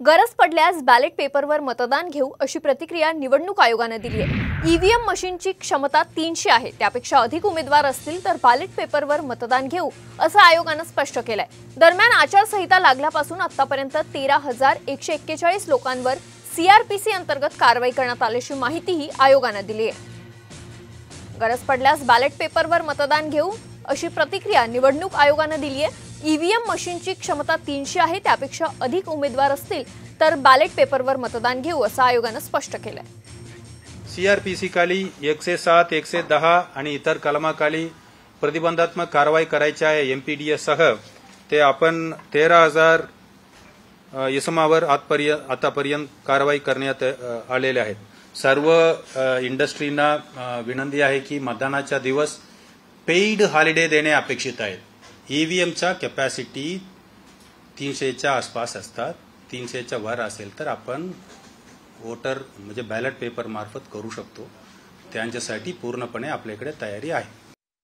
गरज पडल्यास बॅलेट पेपरवर मतदान घेऊ अशी प्रतिक्रिया निवडणूक आयोगाने दिली आहे। ईव्हीएम मशीनची क्षमता 300 आहे, त्यापेक्षा अधिक उमेदवार असतील तर बॅलेट पेपरवर मतदान घेऊ असं आयोगाने स्पष्ट केलंय। दरम्यान आचारसंहिता लागल्यापासून आतापर्यंत 13,141 लोकांवर सीआरपीसी अंतर्गत कारवाई करण्यात आल्याची माहितीही आयोगाने दिली आहे। गरज पडल्यास बॅलेट पेपरवर मतदान घेऊ अशी प्रतिक्रिया निवडणूक आयोगाने दिली आहे। ईव्हीएम मशीनची क्षमता 300 आहे, त्यापेक्षा अधिक उमेदवार असतील तर बॅलेट पेपरवर मतदान घेऊ असं आयोगाने स्पष्ट केलंय। सीआरपीसी खाली 107, 110 आणि इतर कलमाखाली प्रतिबंधात्मक कारवाई करायची आहे। एमपीडीएस सह ते आपण 13,000 इसमावर आतापर्यंत कारवाई करण्यात आलेले आहेत। सर्व इंडस्ट्रीना विनंती आहे की मतदानाच्या दिवस पेड हॉलिडे देणे अपेक्षित आहे। ईव्हीएमचा कॅपॅसिटी 300च्या आसपास असतात, 300च्या वर असेल तर आपण वोटर म्हणजे बॅलेट पेपर मार्फत करू शकतो। त्यांच्यासाठी पूर्णपणे आपल्याकडे तयारी आहे।